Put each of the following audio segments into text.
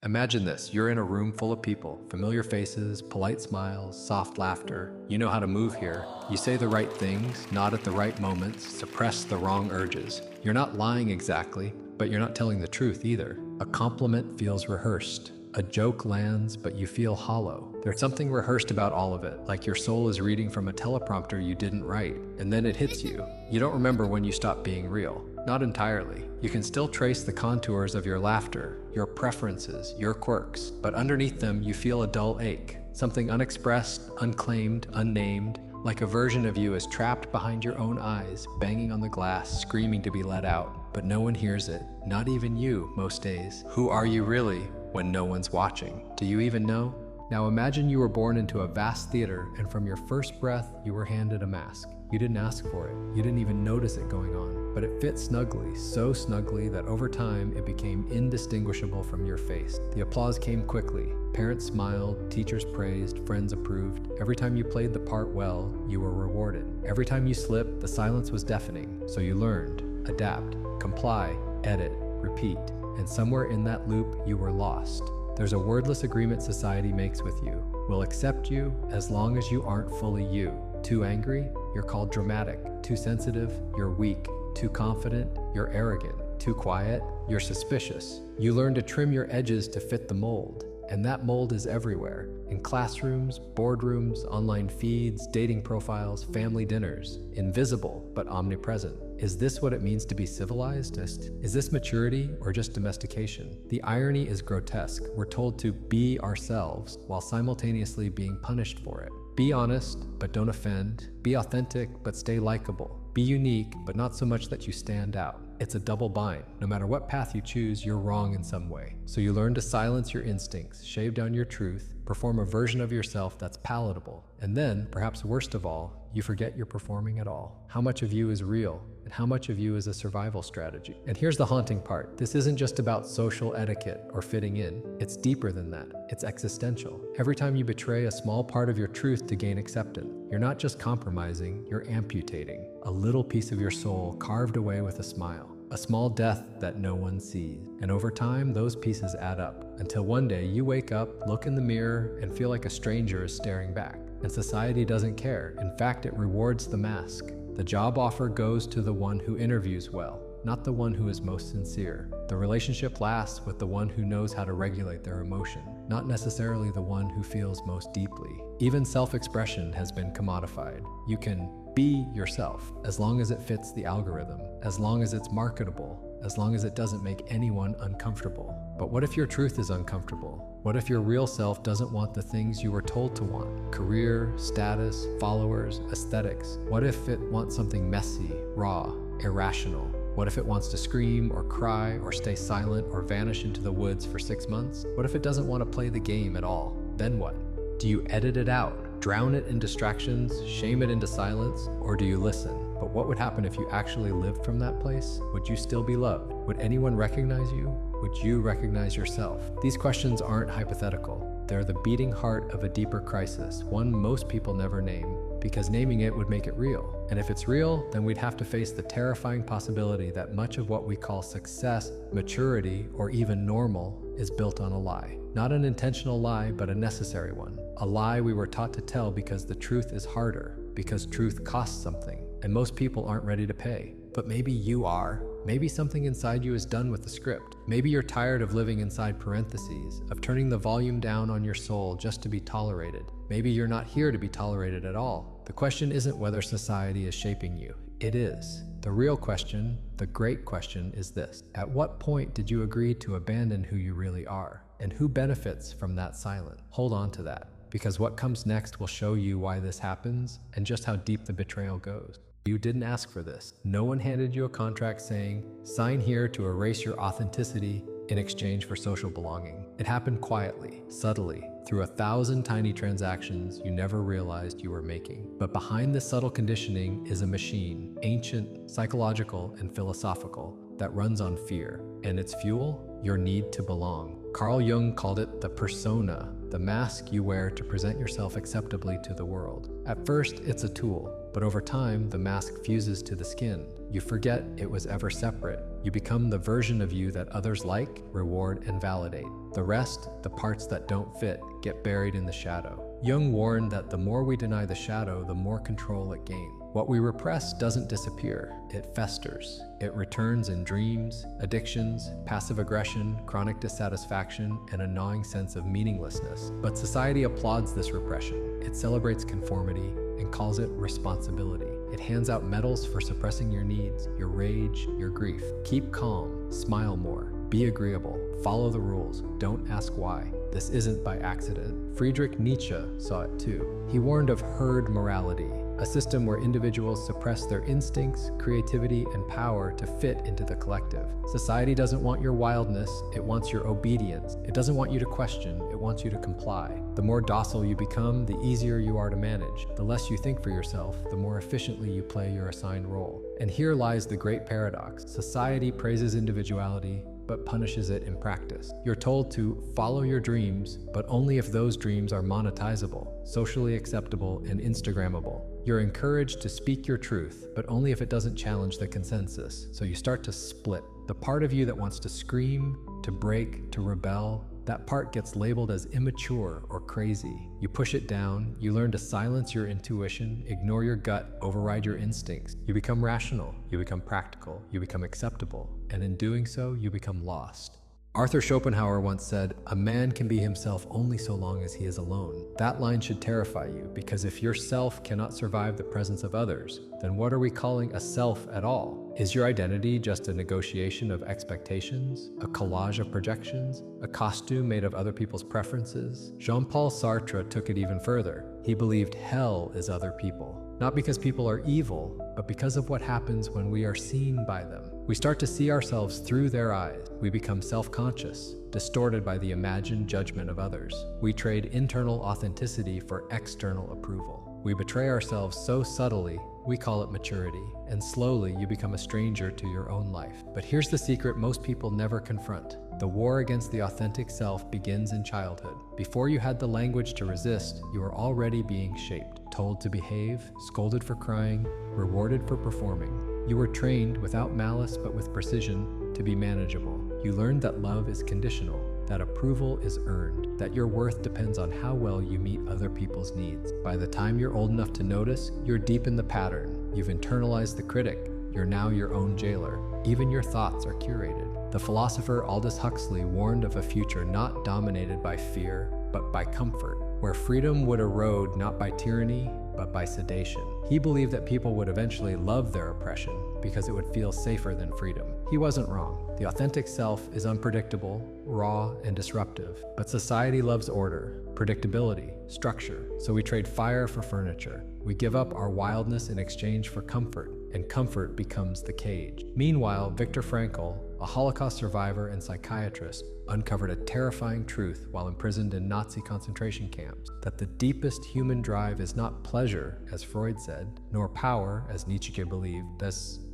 Imagine this, you're in a room full of people, familiar faces, polite smiles, soft laughter. You know how to move here. You say the right things, nod at the right moments, suppress the wrong urges. You're not lying exactly, but you're not telling the truth either. A compliment feels rehearsed. A joke lands, but you feel hollow. There's something rehearsed about all of it, like your soul is reading from a teleprompter you didn't write, and then it hits you. You don't remember when you stopped being real. Not entirely. You can still trace the contours of your laughter, your preferences, your quirks, but underneath them you feel a dull ache, something unexpressed, unclaimed, unnamed, like a version of you is trapped behind your own eyes, banging on the glass, screaming to be let out, but no one hears it, not even you most days. Who are you really when no one's watching? Do you even know? Now imagine you were born into a vast theater, and from your first breath you were handed a mask. You didn't ask for it, you didn't even notice it going on, but it fit snugly, so snugly that over time it became indistinguishable from your face. The applause came quickly. Parents smiled, teachers praised, friends approved. Every time you played the part well, you were rewarded. Every time you slipped, the silence was deafening. So you learned, adapt, comply, edit, repeat, and somewhere in that loop you were lost. There's a wordless agreement society makes with you. We'll accept you as long as you aren't fully you. Too angry? You're called dramatic. Too sensitive? You're weak. Too confident? You're arrogant. Too quiet? You're suspicious. You learn to trim your edges to fit the mold. And that mold is everywhere. In classrooms, boardrooms, online feeds, dating profiles, family dinners. Invisible, but omnipresent. Is this what it means to be civilized? Is this maturity or just domestication? The irony is grotesque. We're told to be ourselves while simultaneously being punished for it. Be honest, but don't offend. Be authentic, but stay likable. Be unique, but not so much that you stand out. It's a double bind. No matter what path you choose, you're wrong in some way. So you learn to silence your instincts, shave down your truth, perform a version of yourself that's palatable. And then, perhaps worst of all, you forget you're performing at all. How much of you is real, and how much of you is a survival strategy? And here's the haunting part. This isn't just about social etiquette or fitting in. It's deeper than that. It's existential. Every time you betray a small part of your truth to gain acceptance, you're not just compromising, you're amputating a little piece of your soul carved away with a smile. A small death that no one sees. And over time, those pieces add up, until one day you wake up, look in the mirror, and feel like a stranger is staring back. And society doesn't care. In fact, it rewards the mask. The job offer goes to the one who interviews well, not the one who is most sincere. The relationship lasts with the one who knows how to regulate their emotion, not necessarily the one who feels most deeply. Even self-expression has been commodified. You can be yourself, as long as it fits the algorithm, as long as it's marketable, as long as it doesn't make anyone uncomfortable. But what if your truth is uncomfortable? What if your real self doesn't want the things you were told to want? Career, status, followers, aesthetics. What if it wants something messy, raw, irrational? What if it wants to scream or cry or stay silent or vanish into the woods for 6 months? What if it doesn't want to play the game at all? Then what? Do you edit it out, drown it in distractions, shame it into silence, or do you listen? But what would happen if you actually lived from that place? Would you still be loved? Would anyone recognize you? Would you recognize yourself? These questions aren't hypothetical. They're the beating heart of a deeper crisis, one most people never name, because naming it would make it real. And if it's real, then we'd have to face the terrifying possibility that much of what we call success, maturity, or even normal is built on a lie. Not an intentional lie, but a necessary one. A lie we were taught to tell because the truth is harder, because truth costs something, and most people aren't ready to pay. But maybe you are. Maybe something inside you is done with the script. Maybe you're tired of living inside parentheses, of turning the volume down on your soul just to be tolerated. Maybe you're not here to be tolerated at all. The question isn't whether society is shaping you. It is. The real question, the great question, is this. At what point did you agree to abandon who you really are? And who benefits from that silence? Hold on to that, because what comes next will show you why this happens and just how deep the betrayal goes. You didn't ask for this. No one handed you a contract saying, sign here to erase your authenticity in exchange for social belonging. It happened quietly, subtly, through 1,000 tiny transactions you never realized you were making. But behind this subtle conditioning is a machine, ancient, psychological, and philosophical, that runs on fear, and its fuel, your need to belong. Carl Jung called it the persona, the mask you wear to present yourself acceptably to the world. At first, it's a tool, but over time, the mask fuses to the skin. You forget it was ever separate. You become the version of you that others like, reward, and validate. The rest, the parts that don't fit, get buried in the shadow. Jung warned that the more we deny the shadow, the more control it gains. What we repress doesn't disappear, it festers. It returns in dreams, addictions, passive aggression, chronic dissatisfaction, and a gnawing sense of meaninglessness. But society applauds this repression. It celebrates conformity and calls it responsibility. It hands out medals for suppressing your needs, your rage, your grief. Keep calm, smile more, be agreeable, follow the rules, don't ask why. This isn't by accident. Friedrich Nietzsche saw it too. He warned of herd morality, a system where individuals suppress their instincts, creativity, and power to fit into the collective. Society doesn't want your wildness, it wants your obedience. It doesn't want you to question, it wants you to comply. The more docile you become, the easier you are to manage. The less you think for yourself, the more efficiently you play your assigned role. And here lies the great paradox. Society praises individuality, but punishes it in practice. You're told to follow your dreams, but only if those dreams are monetizable, socially acceptable, and Instagrammable. You're encouraged to speak your truth, but only if it doesn't challenge the consensus. So you start to split. The part of you that wants to scream, to break, to rebel, that part gets labeled as immature or crazy. You push it down, you learn to silence your intuition, ignore your gut, override your instincts. You become rational, you become practical, you become acceptable, and in doing so, you become lost. Arthur Schopenhauer once said, "A man can be himself only so long as he is alone." That line should terrify you, because if yourself cannot survive the presence of others, then what are we calling a self at all? Is your identity just a negotiation of expectations, a collage of projections, a costume made of other people's preferences? Jean-Paul Sartre took it even further. He believed hell is other people. Not because people are evil, but because of what happens when we are seen by them. We start to see ourselves through their eyes. We become self-conscious, distorted by the imagined judgment of others. We trade internal authenticity for external approval. We betray ourselves so subtly, we call it maturity, and slowly you become a stranger to your own life. But here's the secret most people never confront. The war against the authentic self begins in childhood. Before you had the language to resist, you were already being shaped, told to behave, scolded for crying, rewarded for performing. You were trained, without malice but with precision, to be manageable. You learned that love is conditional, that approval is earned, that your worth depends on how well you meet other people's needs. By the time you're old enough to notice, you're deep in the pattern. You've internalized the critic. You're now your own jailer. Even your thoughts are curated. The philosopher Aldous Huxley warned of a future not dominated by fear, but by comfort, where freedom would erode not by tyranny, but by sedation. He believed that people would eventually love their oppression because it would feel safer than freedom. He wasn't wrong. The authentic self is unpredictable, raw, and disruptive. But society loves order, predictability, structure. So we trade fire for furniture. We give up our wildness in exchange for comfort, and comfort becomes the cage. Meanwhile, Viktor Frankl, a Holocaust survivor and psychiatrist, uncovered a terrifying truth while imprisoned in Nazi concentration camps, that the deepest human drive is not pleasure, as Freud said, nor power, as Nietzsche believed,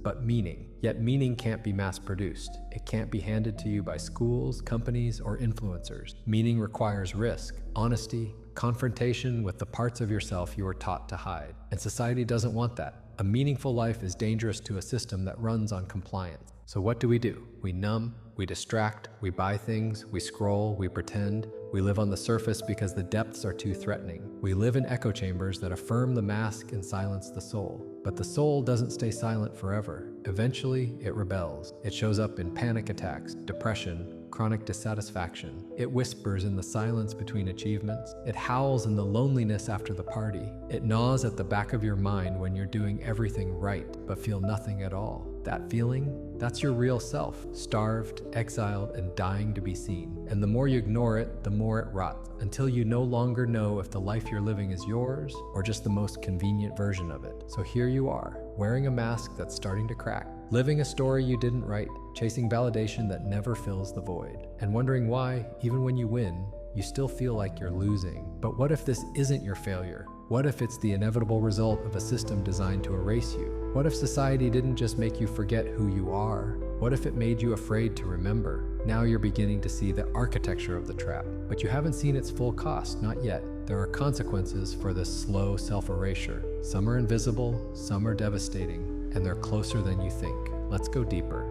but meaning. Yet meaning can't be mass-produced. It can't be handed to you by schools, companies, or influencers. Meaning requires risk, honesty, confrontation with the parts of yourself you were taught to hide. And society doesn't want that. A meaningful life is dangerous to a system that runs on compliance. So what do? We numb, we distract, we buy things, we scroll, we pretend. We live on the surface because the depths are too threatening. We live in echo chambers that affirm the mask and silence the soul. But the soul doesn't stay silent forever. Eventually, it rebels. It shows up in panic attacks, depression, chronic dissatisfaction. It whispers in the silence between achievements. It howls in the loneliness after the party. It gnaws at the back of your mind when you're doing everything right, but feel nothing at all. That feeling, that's your real self, starved, exiled, and dying to be seen. And the more you ignore it, the more it rots, until you no longer know if the life you're living is yours or just the most convenient version of it. So here you are, wearing a mask that's starting to crack, living a story you didn't write, chasing validation that never fills the void, and wondering why, even when you win, you still feel like you're losing. But what if this isn't your failure? What if it's the inevitable result of a system designed to erase you? What if society didn't just make you forget who you are, What if it made you afraid to remember? Now you're beginning to see the architecture of the trap, but you haven't seen its full cost, not yet. There are consequences for this slow self-erasure. Some are invisible, some are devastating, and they're closer than you think. Let's go deeper.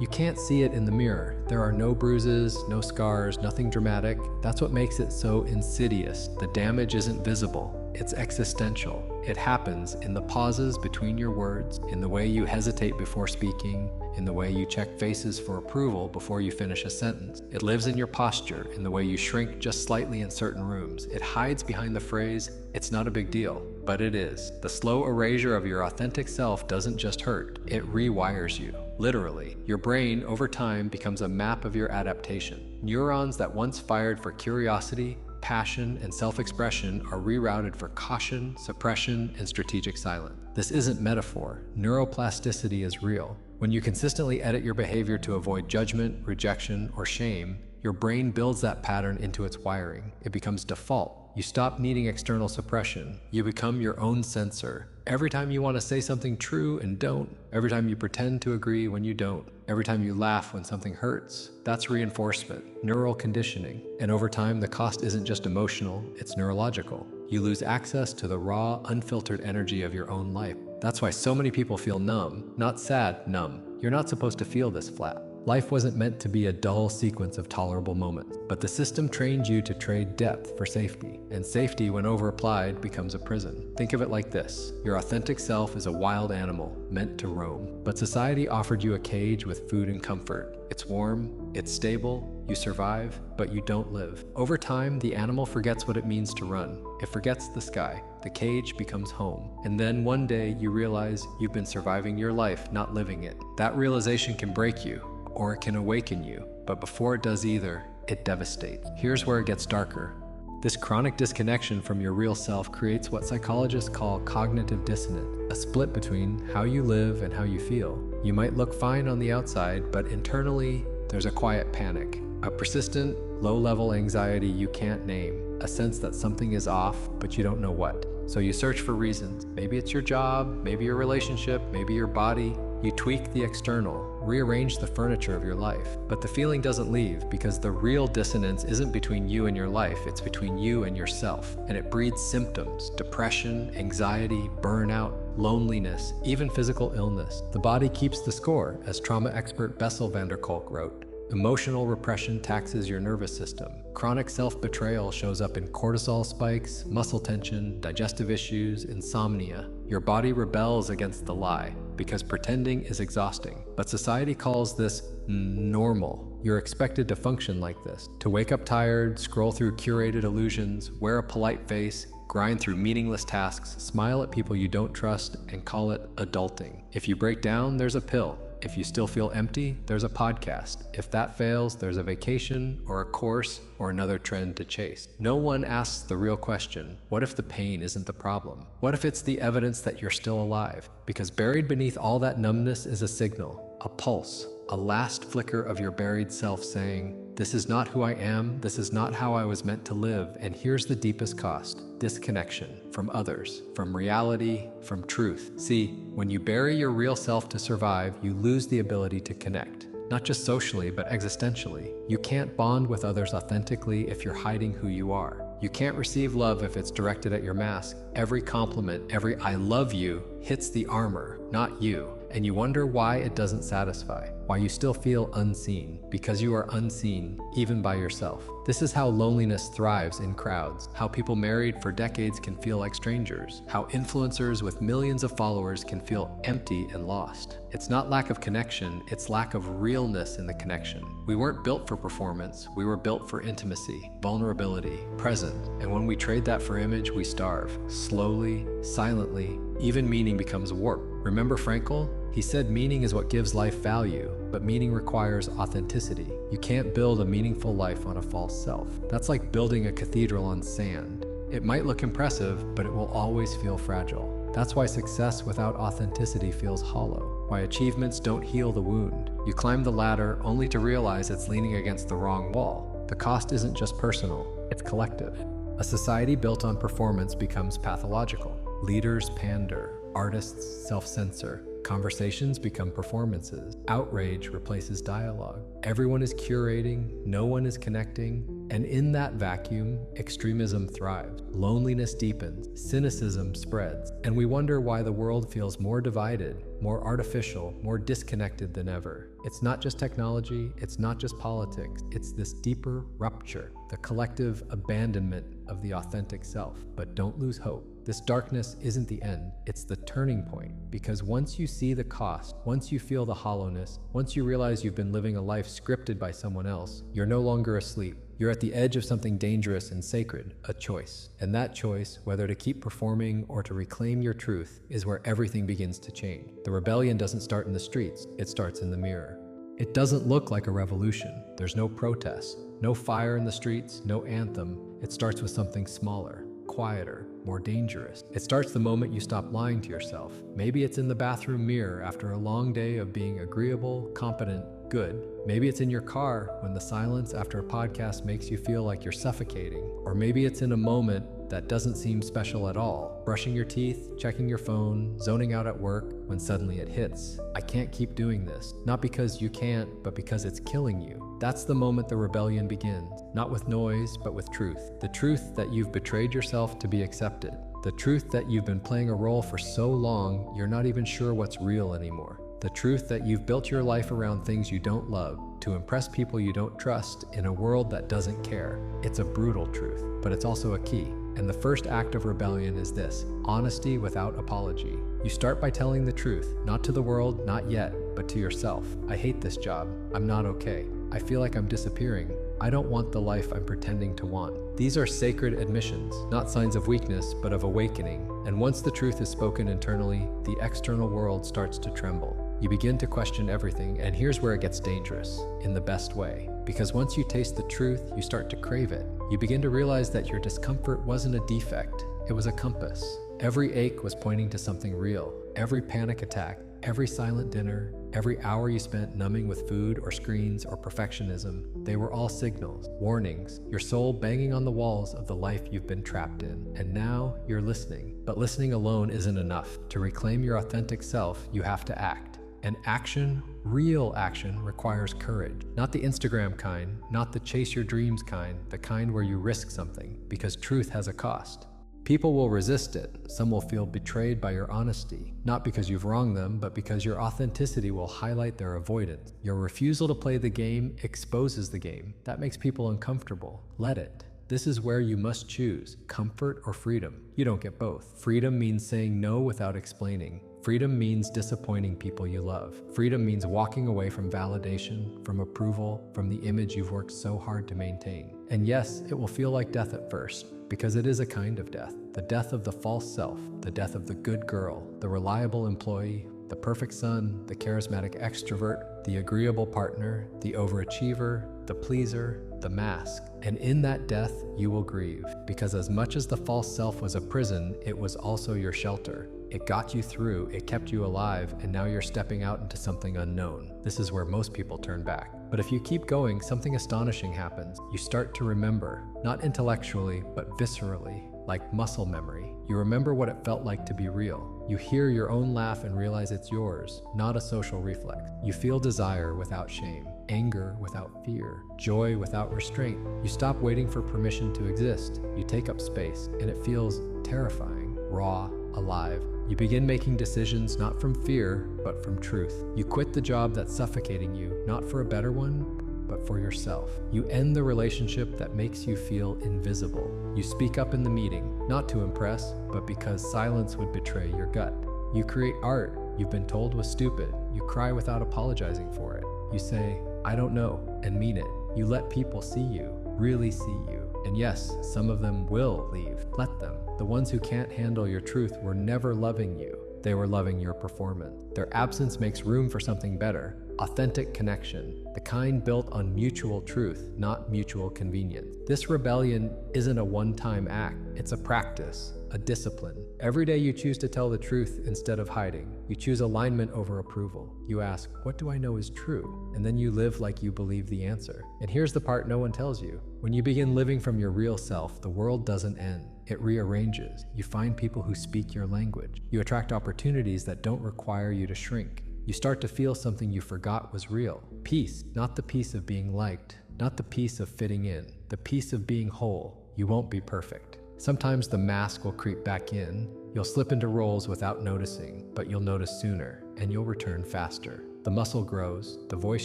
You can't see it in the mirror. There are no bruises, no scars, nothing dramatic. That's what makes it so insidious. The damage isn't visible, it's existential. It happens in the pauses between your words, in the way you hesitate before speaking, in the way you check faces for approval before you finish a sentence. It lives in your posture, in the way you shrink just slightly in certain rooms. It hides behind the phrase, "It's not a big deal," but it is. The slow erasure of your authentic self doesn't just hurt, it rewires you. Literally, your brain over time becomes a map of your adaptation. Neurons that once fired for curiosity, passion, and self-expression are rerouted for caution, suppression, and strategic silence. This isn't metaphor. Neuroplasticity is real. When you consistently edit your behavior to avoid judgment, rejection, or shame, your brain builds that pattern into its wiring. It becomes default. You stop needing external suppression. You become your own censor. Every time you want to say something true and don't, every time you pretend to agree when you don't, every time you laugh when something hurts, that's reinforcement, neural conditioning. And over time, the cost isn't just emotional, it's neurological. You lose access to the raw, unfiltered energy of your own life. That's why so many people feel numb, not sad, numb. You're not supposed to feel this flat. Life wasn't meant to be a dull sequence of tolerable moments, but the system trained you to trade depth for safety, and safety, when over-applied, becomes a prison. Think of it like this. Your authentic self is a wild animal, meant to roam, but society offered you a cage with food and comfort. It's warm, it's stable, you survive, but you don't live. Over time, the animal forgets what it means to run. It forgets the sky. The cage becomes home. And then one day you realize you've been surviving your life, not living it. That realization can break you, or it can awaken you, but before it does either, it devastates. Here's where it gets darker. This chronic disconnection from your real self creates what psychologists call cognitive dissonance, a split between how you live and how you feel. You might look fine on the outside, but internally, there's a quiet panic, a persistent, low-level anxiety you can't name, a sense that something is off, but you don't know what. So you search for reasons. Maybe it's your job, maybe your relationship, maybe your body. You tweak the external, rearrange the furniture of your life, but the feeling doesn't leave because the real dissonance isn't between you and your life, it's between you and yourself. And it breeds symptoms, depression, anxiety, burnout, loneliness, even physical illness. The body keeps the score, as trauma expert Bessel van der Kolk wrote. Emotional repression taxes your nervous system. Chronic self-betrayal shows up in cortisol spikes, muscle tension, digestive issues, insomnia. Your body rebels against the lie because pretending is exhausting. But society calls this normal. You're expected to function like this, to wake up tired, scroll through curated illusions, wear a polite face, grind through meaningless tasks, smile at people you don't trust, and call it adulting. If you break down, there's a pill. If you still feel empty, there's a podcast. If that fails, there's a vacation or a course or another trend to chase. No one asks the real question, what if the pain isn't the problem? What if it's the evidence that you're still alive? Because buried beneath all that numbness is a signal, a pulse, a last flicker of your buried self saying, this is not who I am, this is not how I was meant to live, and here's the deepest cost. Disconnection from others, from reality, from truth. See, when you bury your real self to survive, you lose the ability to connect. Not just socially, but existentially. You can't bond with others authentically if you're hiding who you are. You can't receive love if it's directed at your mask. Every compliment, every I love you hits the armor, not you. And you wonder why it doesn't satisfy, why you still feel unseen, because you are unseen, even by yourself. This is how loneliness thrives in crowds, how people married for decades can feel like strangers, how influencers with millions of followers can feel empty and lost. It's not lack of connection, it's lack of realness in the connection. We weren't built for performance, we were built for intimacy, vulnerability, presence, and when we trade that for image, we starve. Slowly, silently, even meaning becomes warped. Remember Frankl? He said meaning is what gives life value, but meaning requires authenticity. You can't build a meaningful life on a false self. That's like building a cathedral on sand. It might look impressive, but it will always feel fragile. That's why success without authenticity feels hollow, why achievements don't heal the wound. You climb the ladder only to realize it's leaning against the wrong wall. The cost isn't just personal, it's collective. A society built on performance becomes pathological. Leaders pander, artists self-censor, Conversations become performances. Outrage replaces dialogue. Everyone is curating, no one is connecting, and in that vacuum, extremism thrives. Loneliness deepens, cynicism spreads, and we wonder why the world feels more divided, more artificial, more disconnected than ever. It's not just technology, it's not just politics, it's this deeper rupture, the collective abandonment of the authentic self. But don't lose hope. This darkness isn't the end, it's the turning point. Because once you see the cost, once you feel the hollowness, once you realize you've been living a life scripted by someone else, you're no longer asleep. You're at the edge of something dangerous and sacred, a choice. And that choice, whether to keep performing or to reclaim your truth, is where everything begins to change. The rebellion doesn't start in the streets, it starts in the mirror. It doesn't look like a revolution. There's no protest, no fire in the streets, no anthem. It starts with something smaller, quieter, more dangerous. It starts the moment you stop lying to yourself. Maybe it's in the bathroom mirror after a long day of being agreeable, competent, good. Maybe it's in your car when the silence after a podcast makes you feel like you're suffocating. Or maybe it's in a moment that doesn't seem special at all. Brushing your teeth, checking your phone, zoning out at work, when suddenly it hits. I can't keep doing this. Not because you can't, but because it's killing you. That's the moment the rebellion begins. Not with noise, but with truth. The truth that you've betrayed yourself to be accepted. The truth that you've been playing a role for so long, you're not even sure what's real anymore. The truth that you've built your life around things you don't love, to impress people you don't trust in a world that doesn't care. It's a brutal truth, but it's also a key. And the first act of rebellion is this: honesty without apology. You start by telling the truth, not to the world, not yet, but to yourself. I hate this job. I'm not okay. I feel like I'm disappearing. I don't want the life I'm pretending to want. These are sacred admissions, not signs of weakness, but of awakening. And once the truth is spoken internally, the external world starts to tremble. You begin to question everything, and here's where it gets dangerous, in the best way. Because once you taste the truth, you start to crave it. You begin to realize that your discomfort wasn't a defect, it was a compass. Every ache was pointing to something real. Every panic attack, every silent dinner, every hour you spent numbing with food or screens or perfectionism, they were all signals, warnings, your soul banging on the walls of the life you've been trapped in. And now you're listening. But listening alone isn't enough. To reclaim your authentic self, you have to act. And action, real action, requires courage. Not the Instagram kind, not the chase your dreams kind, the kind where you risk something, because truth has a cost. People will resist it. Some will feel betrayed by your honesty, not because you've wronged them, but because your authenticity will highlight their avoidance. Your refusal to play the game exposes the game. That makes people uncomfortable. Let it. This is where you must choose, comfort or freedom. You don't get both. Freedom means saying no without explaining. Freedom means disappointing people you love. Freedom means walking away from validation, from approval, from the image you've worked so hard to maintain. And yes, it will feel like death at first, because it is a kind of death. The death of the false self, the death of the good girl, the reliable employee, the perfect son, the charismatic extrovert, the agreeable partner, the overachiever, the pleaser, the mask. And in that death, you will grieve, because as much as the false self was a prison, it was also your shelter. It got you through, it kept you alive, and now you're stepping out into something unknown. This is where most people turn back. But if you keep going, something astonishing happens. You start to remember, not intellectually, but viscerally, like muscle memory. You remember what it felt like to be real. You hear your own laugh and realize it's yours, not a social reflex. You feel desire without shame, anger without fear, joy without restraint. You stop waiting for permission to exist. You take up space, and it feels terrifying, raw, alive. You begin making decisions not from fear, but from truth. You quit the job that's suffocating you, not for a better one, but for yourself. You end the relationship that makes you feel invisible. You speak up in the meeting, not to impress, but because silence would betray your gut. You create art you've been told was stupid. You cry without apologizing for it. You say, I don't know, and mean it. You let people see you, really see you. And yes, some of them will leave. Let them. The ones who can't handle your truth were never loving you. They were loving your performance. Their absence makes room for something better. Authentic connection. The kind built on mutual truth, not mutual convenience. This rebellion isn't a one-time act. It's a practice, a discipline. Every day you choose to tell the truth instead of hiding. You choose alignment over approval. You ask, what do I know is true? And then you live like you believe the answer. And here's the part no one tells you. When you begin living from your real self, the world doesn't end. it rearranges. You find people who speak your language. You attract opportunities that don't require you to shrink. You start to feel something you forgot was real. Peace, not the peace of being liked, not the peace of fitting in, the peace of being whole. You won't be perfect. Sometimes the mask will creep back in. You'll slip into roles without noticing, but you'll notice sooner, and you'll return faster. The muscle grows, the voice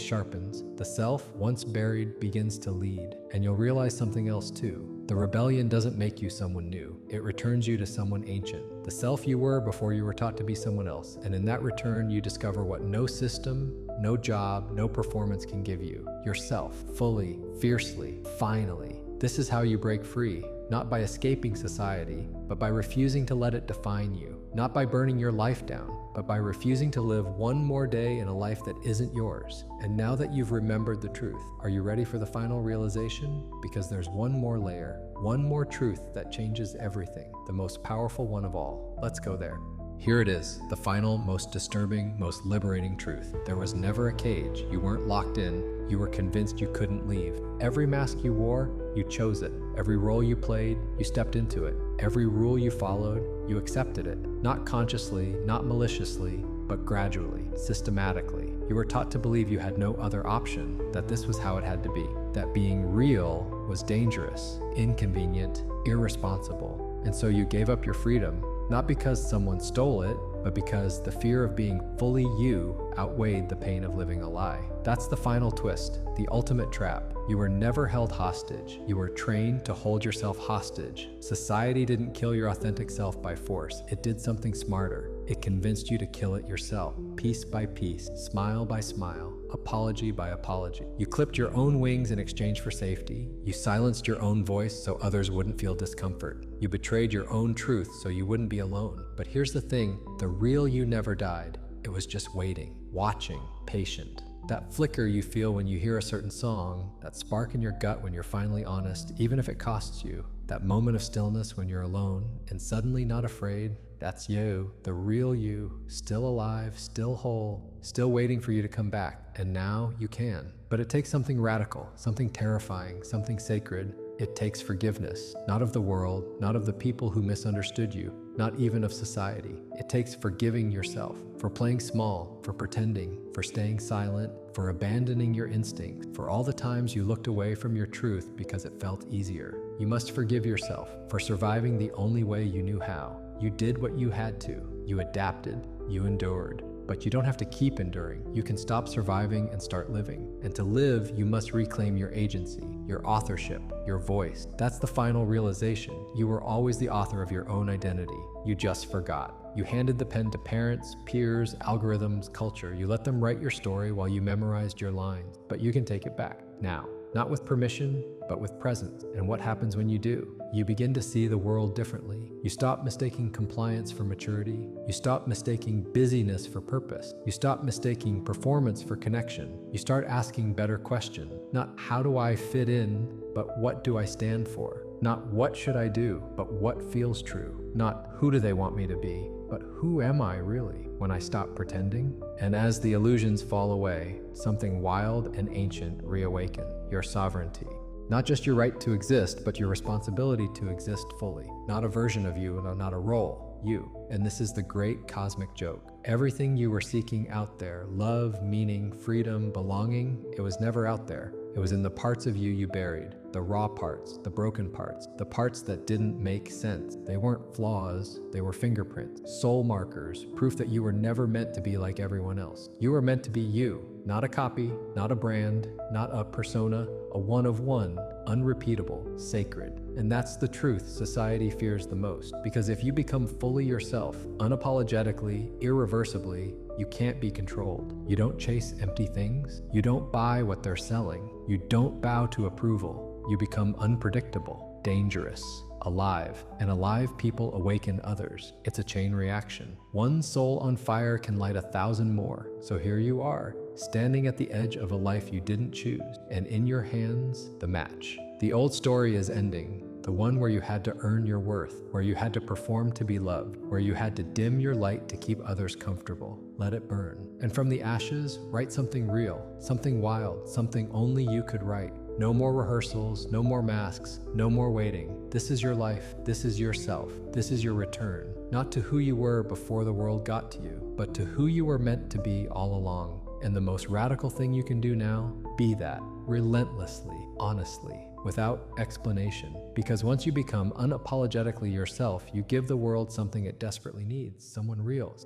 sharpens, the self, once buried, begins to lead, and you'll realize something else too. The rebellion doesn't make you someone new. It returns you to someone ancient, the self you were before you were taught to be someone else. And in that return, you discover what no system, no job, no performance can give you. Yourself, fully, fiercely, finally. This is how you break free, not by escaping society, but by refusing to let it define you. Not by burning your life down, but by refusing to live one more day in a life that isn't yours. And now that you've remembered the truth, are you ready for the final realization? Because there's one more layer, one more truth that changes everything, the most powerful one of all. Let's go there. Here it is, the final, most disturbing, most liberating truth. There was never a cage. You weren't locked in. You were convinced you couldn't leave. Every mask you wore, you chose it. Every role you played, you stepped into it. Every rule you followed, you accepted it. Not consciously, not maliciously, but gradually, systematically. You were taught to believe you had no other option, that this was how it had to be, that being real was dangerous, inconvenient, irresponsible. And so you gave up your freedom, not because someone stole it, but because the fear of being fully you outweighed the pain of living a lie. That's the final twist, the ultimate trap. You were never held hostage. You were trained to hold yourself hostage. Society didn't kill your authentic self by force. It did something smarter. It convinced you to kill it yourself, piece by piece, smile by smile, apology by apology. You clipped your own wings in exchange for safety. You silenced your own voice so others wouldn't feel discomfort. You betrayed your own truth so you wouldn't be alone. But here's the thing, the real you never died. It was just waiting, watching, patient. That flicker you feel when you hear a certain song, that spark in your gut when you're finally honest, even if it costs you, that moment of stillness when you're alone and suddenly not afraid, that's you, the real you, still alive, still whole, still waiting for you to come back. And now you can. But it takes something radical, something terrifying, something sacred. It takes forgiveness, not of the world, not of the people who misunderstood you, not even of society. It takes forgiving yourself for playing small, for pretending, for staying silent, for abandoning your instincts, for all the times you looked away from your truth because it felt easier. You must forgive yourself for surviving the only way you knew how. You did what you had to. You adapted. You endured. But you don't have to keep enduring. You can stop surviving and start living. And to live, you must reclaim your agency, your authorship, your voice. That's the final realization. You were always the author of your own identity. You just forgot. You handed the pen to parents, peers, algorithms, culture. You let them write your story while you memorized your lines. But you can take it back now. Not with permission, but with presence. And what happens when you do? You begin to see the world differently. You stop mistaking compliance for maturity. You stop mistaking busyness for purpose. You stop mistaking performance for connection. You start asking better questions. Not how do I fit in, but what do I stand for? Not what should I do, but what feels true. Not who do they want me to be, but who am I really when I stop pretending? And as the illusions fall away, something wild and ancient reawaken, your sovereignty. Not just your right to exist, but your responsibility to exist fully. Not a version of you, not a role, you. And this is the great cosmic joke. Everything you were seeking out there, love, meaning, freedom, belonging, it was never out there. It was in the parts of you you buried, the raw parts, the broken parts, the parts that didn't make sense. They weren't flaws, they were fingerprints, soul markers, proof that you were never meant to be like everyone else. You were meant to be you, not a copy, not a brand, not a persona, a one of one, unrepeatable, sacred. And that's the truth society fears the most. Because if you become fully yourself, unapologetically, irreversibly, you can't be controlled. You don't chase empty things. You don't buy what they're selling. You don't bow to approval. You become unpredictable, dangerous, alive. And alive people awaken others. It's a chain reaction. One soul on fire can light 1,000 more. So here you are, standing at the edge of a life you didn't choose, and in your hands, the match. The old story is ending. The one where you had to earn your worth, where you had to perform to be loved, where you had to dim your light to keep others comfortable. Let it burn. And from the ashes, write something real, something wild, something only you could write. No more rehearsals, no more masks, no more waiting. This is your life, this is yourself, this is your return, not to who you were before the world got to you, but to who you were meant to be all along. And the most radical thing you can do now, be that, relentlessly, honestly, without explanation. Because once you become unapologetically yourself, you give the world something it desperately needs, someone real.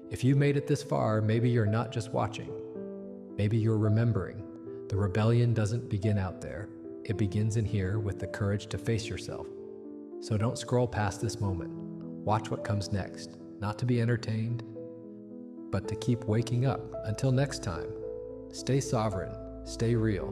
If you've made it this far, maybe you're not just watching. Maybe you're remembering. The rebellion doesn't begin out there. It begins in here with the courage to face yourself. So don't scroll past this moment. Watch what comes next, not to be entertained, but to keep waking up. Until next time, stay sovereign, stay real.